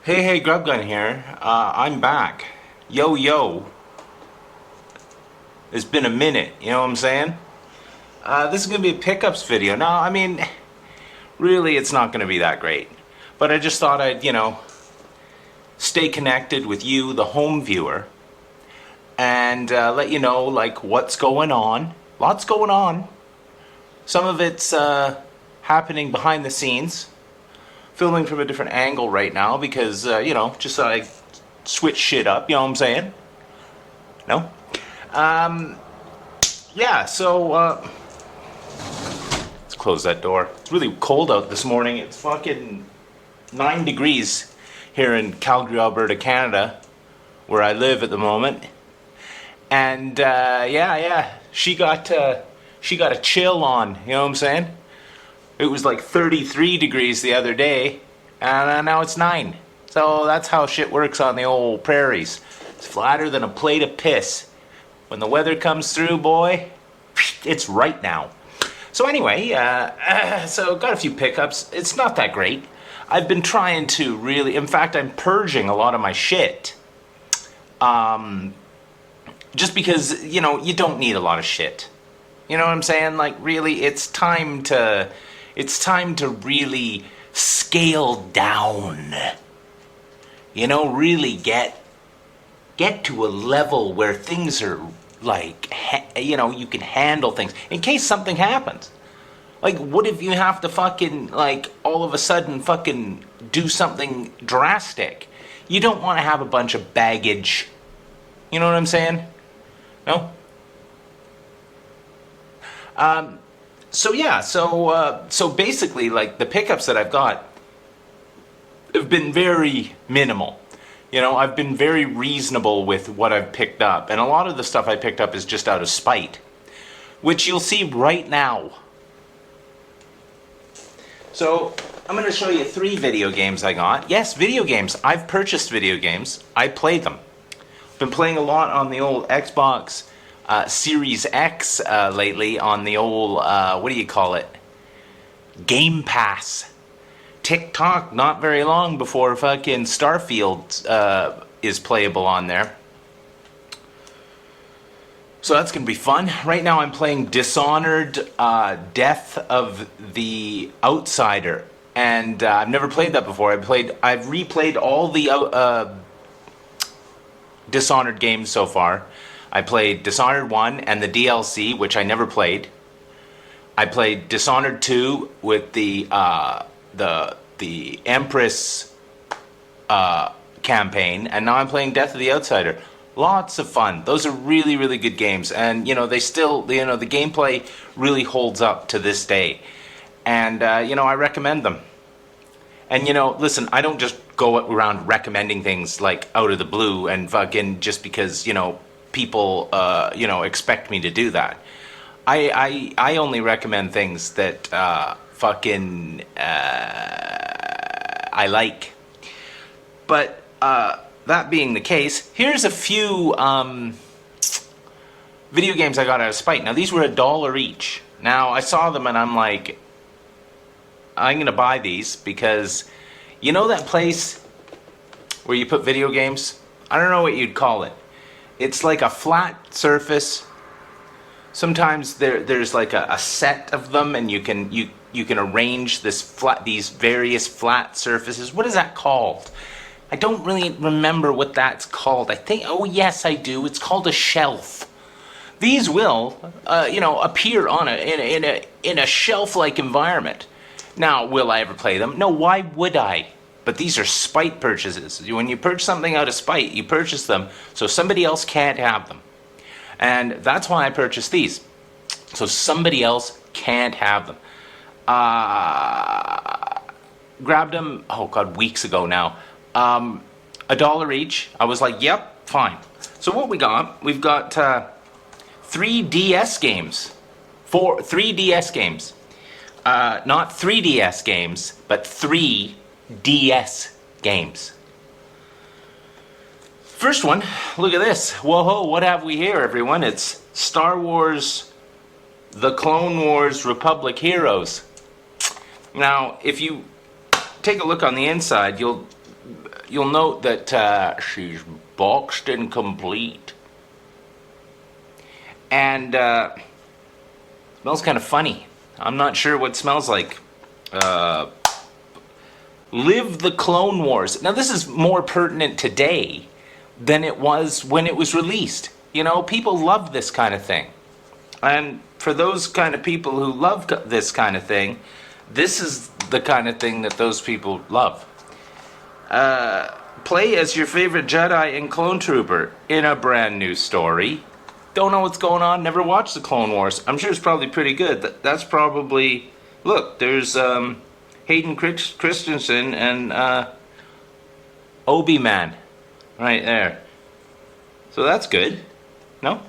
Hey, Grubgun here. I'm back. Yo. It's been a minute, you know what I'm saying? This is going to be a pickups video. No, I mean, really, it's not going to be that great. But I just thought I'd, stay connected with you, the home viewer, and let you know, like, what's going on. Lots going on. Some of it's happening behind the scenes. Filming from a different angle right now because, just thought I'd switch shit up, you know what I'm saying? No? Yeah, so, let's close that door. It's really cold out this morning. It's fucking 9 degrees here in Calgary, Alberta, Canada, where I live at the moment. And, she got a chill on, you know what I'm saying? It was like 33 degrees the other day, and now it's 9. So that's how shit works on the old prairies. It's flatter than a plate of piss. When the weather comes through, boy, it's right now. So anyway, so got a few pickups. It's not that great. I've been trying to really, in fact, I'm purging a lot of my shit. Just because, you don't need a lot of shit. You know what I'm saying? Like, really, it's time to really scale down. Really get to a level where things are like, you can handle things in case something happens. Like, what if you have to fucking, like, all of a sudden fucking do something drastic? You don't want to have a bunch of baggage. You know what I'm saying? No? So basically, like, the pickups that I've got have been very minimal. I've been very reasonable with what I've picked up, and a lot of the stuff I picked up is just out of spite, which you'll see right now. So, I'm going to show you 3 video games I got. Yes, video games. I've purchased video games. I play them. Been playing a lot on the old Xbox Series X lately on the old, what do you call it? Game Pass. TikTok, not very long before fucking Starfield is playable on there. So that's going to be fun. Right now I'm playing Dishonored Death of the Outsider. And I've never played that before. I've replayed all the Dishonored games so far. I played Dishonored 1 and the DLC, which I never played. I played Dishonored 2 with the Empress campaign, and now I'm playing Death of the Outsider. Lots of fun. Those are really, really good games, and they still, the gameplay really holds up to this day, and I recommend them. And listen, I don't just go around recommending things like out of the blue and fucking just because people expect me to do that. I only recommend things that I like. But that being the case, here's a few video games I got out of spite. Now these were $1 each. Now I saw them and I'm like, I'm gonna buy these because that place where you put video games? I don't know what you'd call it. It's like a flat surface. Sometimes there's like a set of them, and you can arrange these various flat surfaces. What is that called? I don't really remember what that's called. I think, oh yes, I do. It's called a shelf. These will, appear on in a shelf-like environment. Now, will I ever play them? No. Why would I? But these are spite purchases. When you purchase something out of spite, you purchase them so somebody else can't have them. And that's why I purchased these. So somebody else can't have them. Grabbed them, oh God, weeks ago now. $1 each. I was like, yep, fine. So what we got, we've got 3 DS games. 3 DS games. Not 3DS games, but 3 DS games. First one, look at this. Whoa, what have we here, everyone? It's Star Wars The Clone Wars Republic Heroes. Now, if you take a look on the inside, you'll note that she's boxed and complete. And smells kind of funny. I'm not sure what it smells like. Live the Clone Wars. Now this is more pertinent today than it was when it was released. You know, people love this kind of thing. And for those kind of people who love this kind of thing, this is the kind of thing that those people love. Play as your favorite Jedi and Clone Trooper in a brand new story. Don't know what's going on, never watched the Clone Wars. I'm sure it's probably pretty good. That's probably... Look, there's Hayden Christensen and Obi-Man right there. So that's good. No?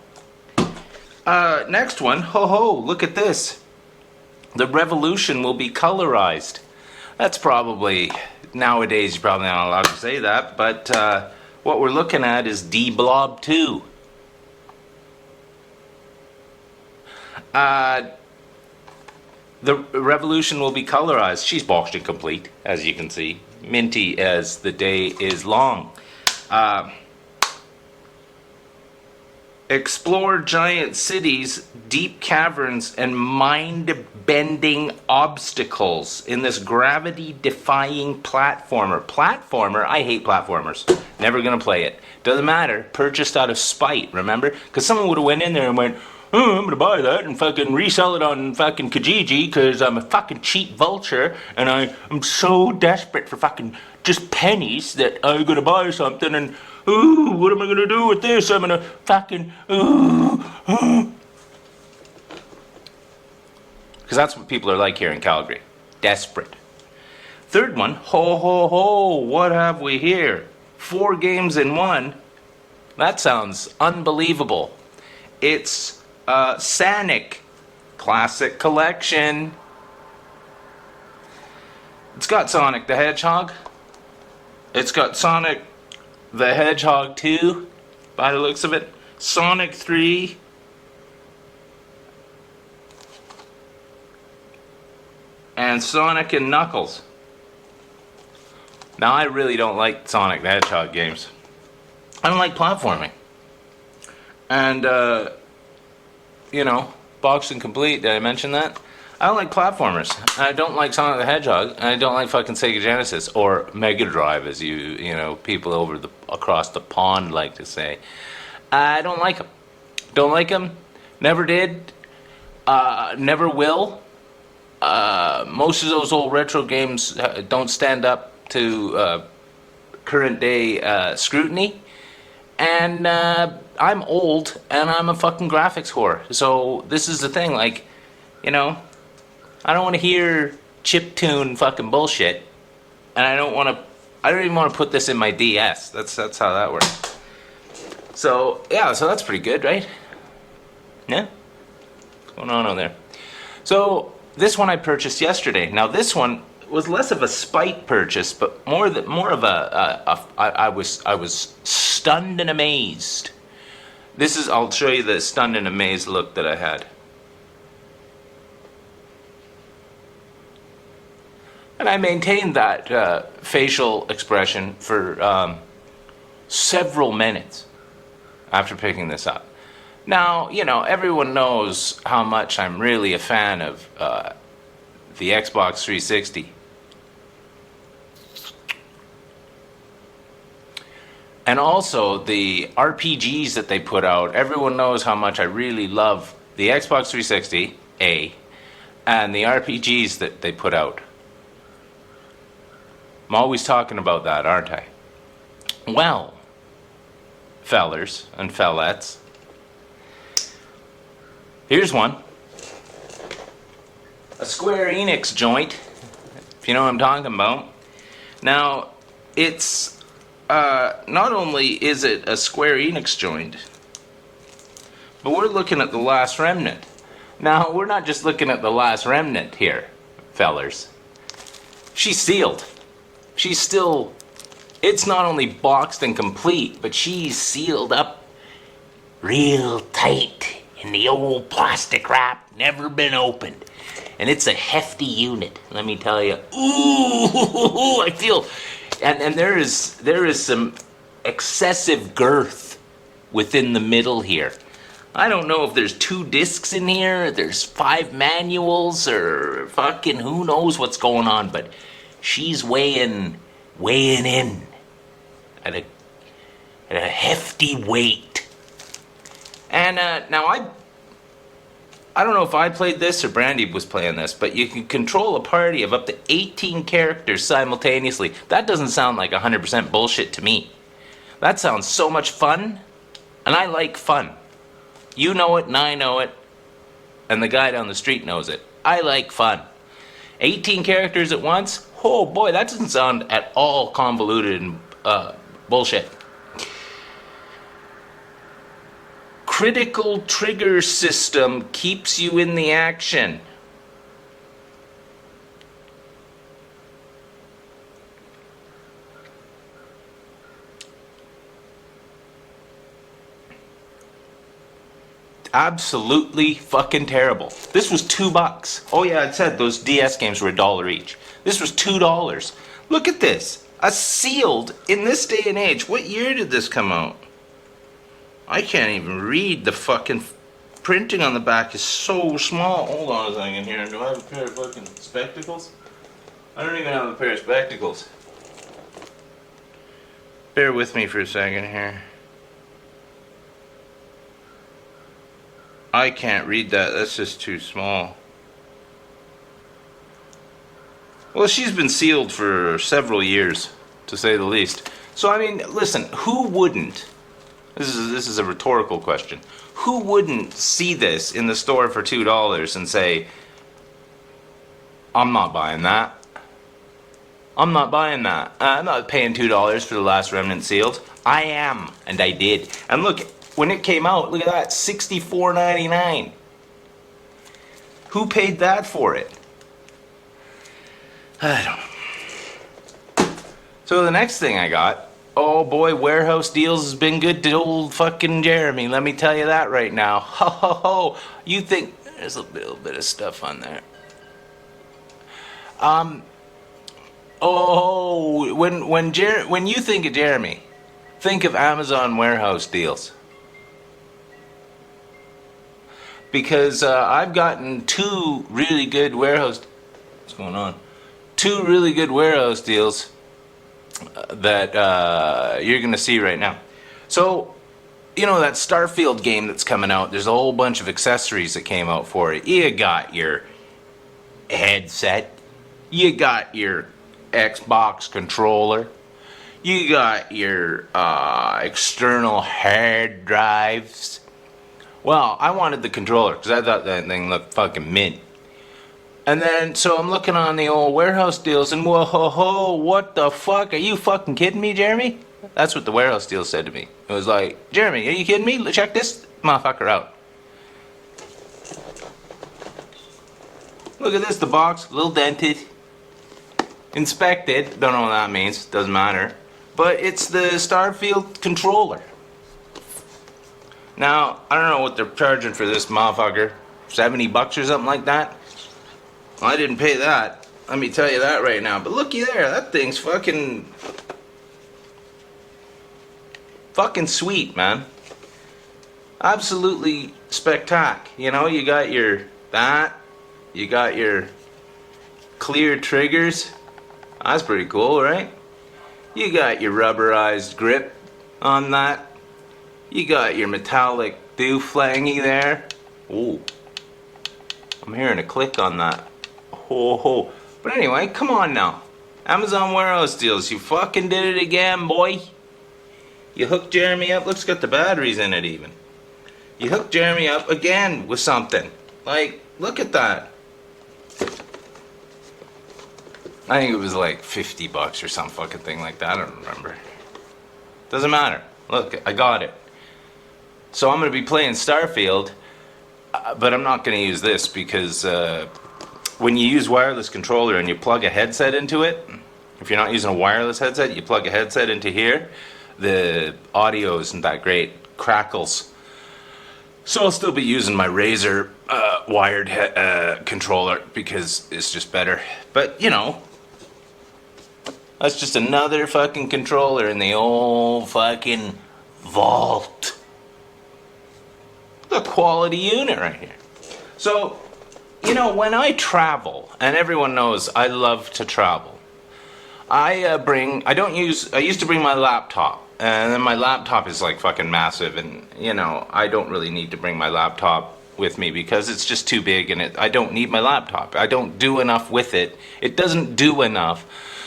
Next one. Ho ho, look at this. The Revolution will be colorized. That's probably... Nowadays, you're probably not allowed to say that, but what we're looking at is D-Blob 2. The Revolution will be colorized. She's boxed and complete, as you can see. Minty as the day is long. Explore giant cities, deep caverns, and mind-bending obstacles in this gravity-defying platformer. Platformer? I hate platformers. Never gonna play it. Doesn't matter. Purchased out of spite, remember? Because someone would have went in there and went, oh, I'm gonna buy that and fucking resell it on fucking Kijiji because I'm a fucking cheap vulture and I'm so desperate for fucking just pennies that I'm gonna buy something and ooh, what am I gonna do with this? I'm gonna fucking ooh. Because that's what people are like here in Calgary. Desperate. Third one, ho ho ho, what have we here? 4 games in one. That sounds unbelievable. It's Sonic Classic Collection. It's got Sonic the Hedgehog. It's got Sonic the Hedgehog 2, by the looks of it. Sonic 3. And Sonic and Knuckles. Now I really don't like Sonic the Hedgehog games. I don't like platforming. And you know, boxed and complete, did I mention that? I don't like platformers. I don't like Sonic the Hedgehog. And I don't like fucking Sega Genesis or Mega Drive, as you know, people across the pond like to say. I don't like them. Don't like them. Never did. Never will. Most of those old retro games don't stand up to current day scrutiny. And I'm old and I'm a fucking graphics whore. So this is the thing, like, you know, I don't want to hear chiptune fucking bullshit, and I don't even want to put this in my DS. That's how that works. So yeah, so that's pretty good, right? Yeah. What's going on over there? So this one I purchased yesterday. Now this one was less of a spite purchase, but more of I was stunned and amazed. I'll show you the stunned and amazed look that I had. And I maintained that facial expression for several minutes after picking this up. Now, you know, everyone knows how much I'm really a fan of the Xbox 360. And also the RPGs that they put out. Everyone knows how much I really love the Xbox 360, and the RPGs that they put out. I'm always talking about that, aren't I? Well, fellers and fellettes, here's one. A Square Enix joint, if you know what I'm talking about. Now, it's not only is it a Square Enix joint, but we're looking at the Last Remnant. Now, we're not just looking at the Last Remnant here, fellers. She's sealed. She's still, it's not only boxed and complete, but she's sealed up real tight in the old plastic wrap, never been opened. And it's a hefty unit, let me tell you. Ooh, I feel, And there is some excessive girth within the middle here. I don't know if there's 2 discs in here, there's 5 manuals, or fucking who knows what's going on, but she's weighing in at a hefty weight. And now I don't know if I played this or Brandy was playing this, but you can control a party of up to 18 characters simultaneously. That doesn't sound like 100% bullshit to me. That sounds so much fun, and I like fun. You know it, and I know it, and the guy down the street knows it. I like fun. 18 characters at once? Oh boy, that doesn't sound at all convoluted and bullshit. Critical trigger system keeps you in the action. Absolutely fucking terrible. This was $2. Oh yeah, it said those DS games were $1 each. This was $2. Look at this. A sealed, in this day and age, what year did this come out? I can't even read. The fucking printing on the back is so small. Hold on a second here. Do I have a pair of fucking spectacles? I don't even have a pair of spectacles. Bear with me for a second here. I can't read that. That's just too small. Well, she's been sealed for several years, to say the least. So, I mean, listen, who wouldn't? This is a rhetorical question. Who wouldn't see this in the store for $2 and say, I'm not buying that. I'm not buying that. I'm not paying $2 for the Last Remnant sealed. I am, and I did. And look, when it came out, look at that, $64.99. Who paid that for it? I don't know. So the next thing I got, oh boy, warehouse deals has been good to old fucking Jeremy. Let me tell you that right now. Ho ho ho. You think there's a little bit of stuff on there. Oh, when you think of Jeremy, think of Amazon warehouse deals. Because I've gotten 2 really good warehouse. What's going on? 2 really good warehouse deals that you're gonna see right now. So, you know that Starfield game that's coming out, there's a whole bunch of accessories that came out for it. You got your headset, you got your Xbox controller, you got your external hard drives. Well, I wanted the controller because I thought that thing looked fucking mint. And then, so I'm looking on the old warehouse deals and whoa ho ho, what the fuck? Are you fucking kidding me, Jeremy? That's what the warehouse deal said to me. It was like, Jeremy, are you kidding me? Check this motherfucker out. Look at this, the box, a little dented. Inspected, don't know what that means, doesn't matter. But it's the Starfield Controller. Now, I don't know what they're charging for this motherfucker. $70 or something like that? I didn't pay that. Let me tell you that right now. But looky there, that thing's fucking sweet, man. Absolutely spectac. You know, you got your you got your clear triggers. That's pretty cool, right? You got your rubberized grip on that. You got your metallic dooflangy there. Ooh. I'm hearing a click on that. Ho ho. But anyway, come on now. Amazon warehouse deals. You fucking did it again, boy. You hooked Jeremy up. Looks got the batteries in it even. You hooked Jeremy up again with something. Like, look at that. I think it was like $50 or some fucking thing like that. I don't remember. Doesn't matter. Look, I got it. So I'm going to be playing Starfield, but I'm not going to use this because when you use wireless controller and you plug a headset into it, if you're not using a wireless headset, you plug a headset into here, the audio isn't that great, crackles. So I'll still be using my Razer wired controller because it's just better. But you know, That's just another fucking controller in the old fucking vault. The quality unit right here. So, you know, when I travel, and everyone knows I love to travel, I used to bring my laptop, and then my laptop is like fucking massive, and you know, I don't really need to bring my laptop with me because it's just too big, and I don't need my laptop. I don't do enough with it. It doesn't do enough.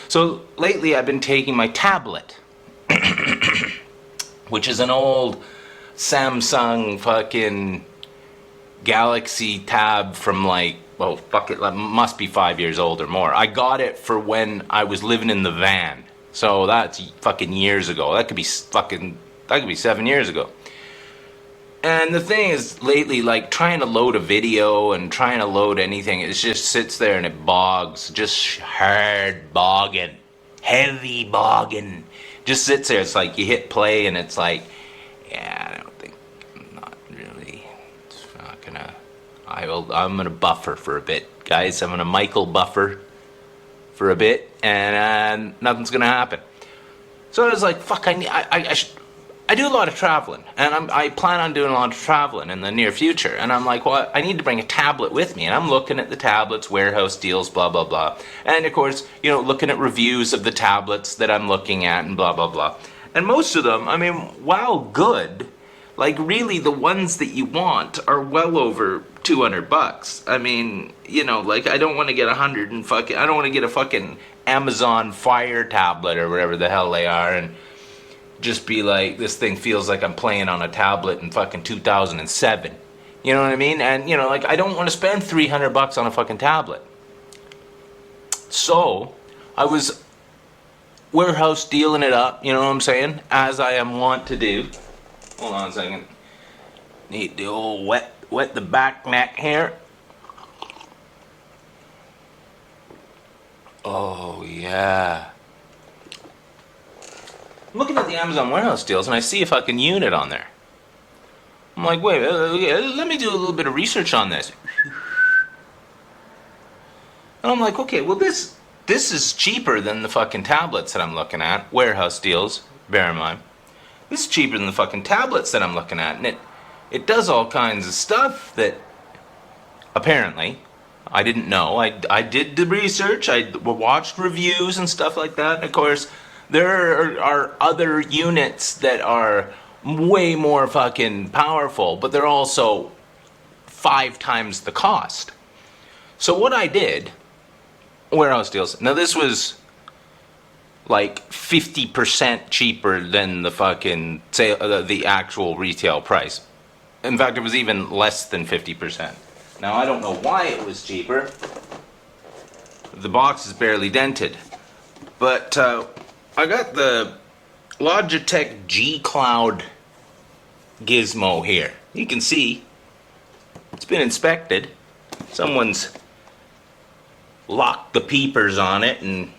So lately I've been taking my tablet, which is an old Samsung fucking Galaxy Tab from like, well, fuck it, must be 5 years old or more. I got it for when I was living in the van. So that's fucking years ago. That could be 7 years ago. And the thing is, lately, like, trying to load a video and trying to load anything, it just sits there and it bogs. Just hard bogging. Heavy bogging. Just sits there. It's like you hit play and it's like, yeah, I don't think, I'm not really, it's not gonna, I'm gonna buffer for a bit, guys. I'm gonna Michael buffer for a bit, and nothing's gonna happen. So I was like, fuck, I do a lot of traveling, and I plan on doing a lot of traveling in the near future. And I'm like, well, I need to bring a tablet with me. And I'm looking at the tablets, warehouse deals, blah, blah, blah. And of course, you know, looking at reviews of the tablets that I'm looking at and blah, blah, blah. And most of them, I mean, while good, like really the ones that you want are well over $200. I mean, you know, like I don't want to get I don't want to get a fucking Amazon Fire tablet or whatever the hell they are, and just be like, this thing feels like I'm playing on a tablet in fucking 2007. You know what I mean? And, you know, like, I don't want to spend $300 on a fucking tablet. So, I was warehouse dealing it up, you know what I'm saying? As I am wont to do. Hold on a second. Need the old wet the back neck here. Oh, yeah. I'm looking at the Amazon warehouse deals and I see a fucking unit on there. I'm like, wait, let me do a little bit of research on this. And I'm like, okay, well this is cheaper than the fucking tablets that I'm looking at. Warehouse deals, bear in mind. This is cheaper than the fucking tablets that I'm looking at. And it does all kinds of stuff that apparently I didn't know. I did the research, I watched reviews and stuff like that. And of course, there are other units that are way more fucking powerful, but they're also 5 times the cost. So what I did, warehouse deals. Now this was like 50% cheaper than the fucking the actual retail price. In fact, it was even less than 50%. Now I don't know why it was cheaper. The box is barely dented, but I got the Logitech Gcloud Gizmo here. You can see it's been inspected. Someone's locked the peepers on it and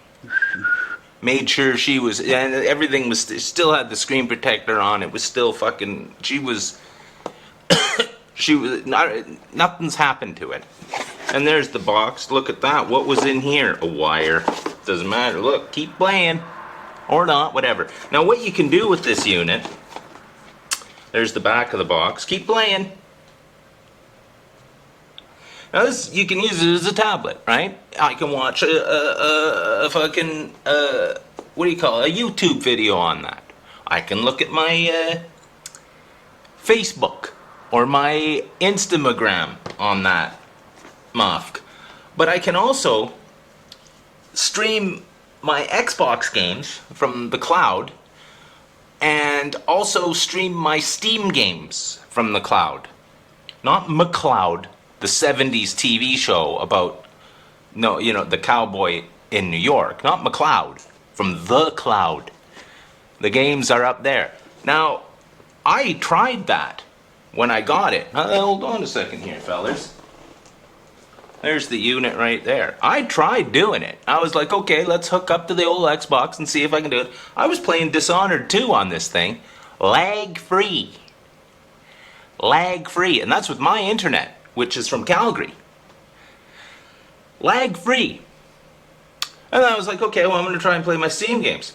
made sure and everything was still had the screen protector on. It was still fucking, she was nothing's happened to it. And there's the box. Look at that. What was in here? A wire. Doesn't matter. Look, keep playing. Or not, whatever. Now what you can do with this unit, there's the back of the box. Keep playing. Now this, you can use it as a tablet, right? I can watch a fucking, what do you call it? A YouTube video on that. I can look at my Facebook or my Instagram on that muff. But I can also stream my Xbox games from the cloud and also stream my Steam games from the cloud. Not McCloud, the 70s TV show about, no, you know, the cowboy in New York. Not McCloud, from the cloud. The games are up there. Now, I tried that when I got it. Hold on a second here, fellas. There's the unit right there. I tried doing it. I was like, okay, let's hook up to the old Xbox and see if I can do it. I was playing Dishonored 2 on this thing. Lag-free. Lag-free. And that's with my internet, which is from Calgary. Lag-free. And I was like, okay, well, I'm going to try and play my Steam games.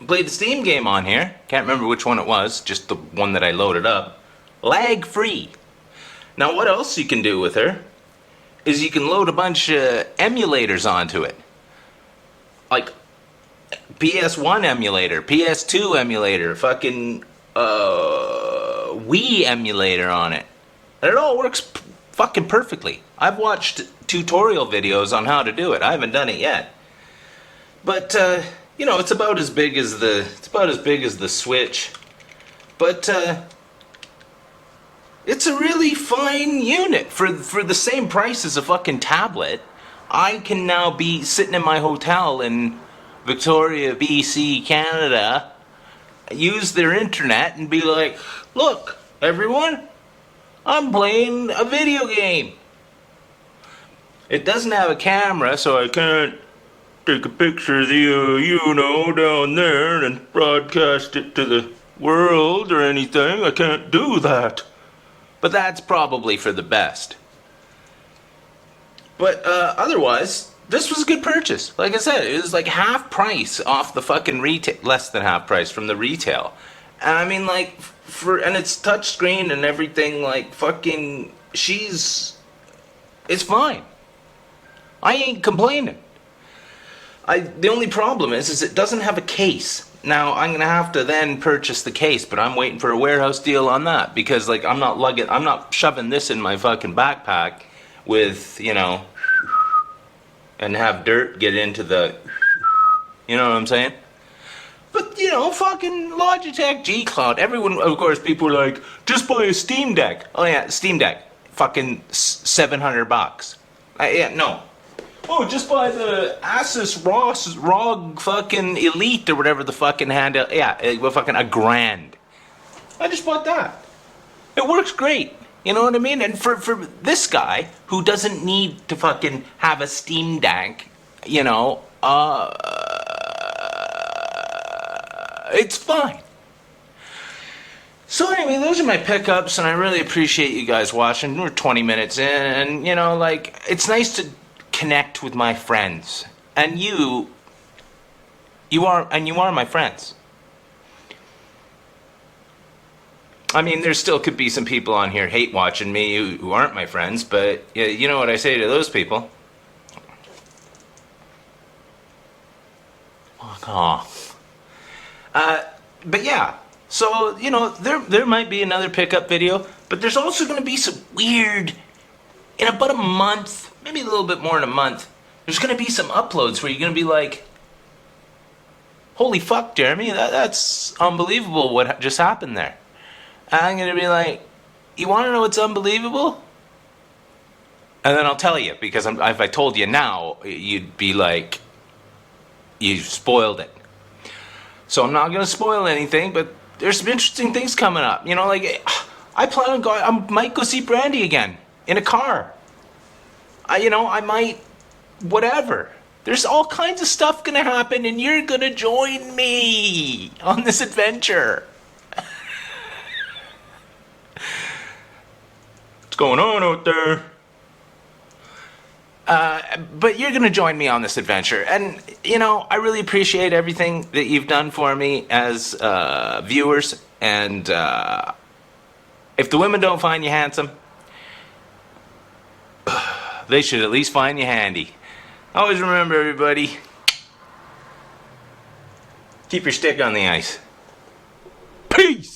Played the Steam game on here. Can't remember which one it was, just the one that I loaded up. Lag free. Now, what else you can do with her is you can load a bunch of emulators onto it. Like PS1 emulator, PS2 emulator, fucking Wii emulator on it. And it all works fucking perfectly. I've watched tutorial videos on how to do it. I haven't done it yet. But you know, it's about as big as the Switch. But it's a really fine unit for the same price as a fucking tablet. I can now be sitting in my hotel in Victoria, BC, Canada, use their internet and be like, look, everyone, I'm playing a video game. It doesn't have a camera, so I can't take a picture of the, you know, down there and broadcast it to the world or anything. I can't do that. But that's probably for the best. But otherwise, this was a good purchase. Like I said, it was like half price off the fucking retail, less than half price from the retail. And I mean, like, and it's touchscreen and everything, like, fucking, it's fine. I ain't complaining. The only problem is it doesn't have a case. Now, I'm going to have to then purchase the case, but I'm waiting for a warehouse deal on that, because, like, I'm not shoving this in my fucking backpack with, you know, and have dirt get into the, you know what I'm saying? But, you know, fucking Logitech, Gcloud, everyone, of course, people are like, just buy a Steam Deck. Oh yeah, Steam Deck, fucking $700. Yeah, no. Oh, just buy the Asus ROG fucking Elite or whatever the fucking handle. Yeah, fucking $1,000. I just bought that. It works great. You know what I mean? And for this guy who doesn't need to fucking have a Steam Deck, you know, it's fine. So anyway, those are my pickups, and I really appreciate you guys watching. We're 20 minutes in, and, you know, like, it's nice to connect with my friends. And you are my friends. I mean, there still could be some people on here hate watching me who aren't my friends, but you know what I say to those people? Fuck off. But yeah, so, you know, there might be another pickup video, but there's also going to be some weird, in about a month, maybe a little bit more than a month, there's going to be some uploads where you're going to be like, holy fuck, Jeremy, that's unbelievable what just happened there. And I'm going to be like, you want to know what's unbelievable? And then I'll tell you, because if I told you now, you'd be like, you spoiled it. So I'm not going to spoil anything, but there's some interesting things coming up. You know, like, I plan on going, I might go see Brandy again, in a car. I might, whatever. There's all kinds of stuff going to happen, and you're going to join me on this adventure. What's going on out there? But you're going to join me on this adventure. And, you know, I really appreciate everything that you've done for me as viewers. And if the women don't find you handsome, they should at least find you handy. Always remember, everybody, keep your stick on the ice. Peace!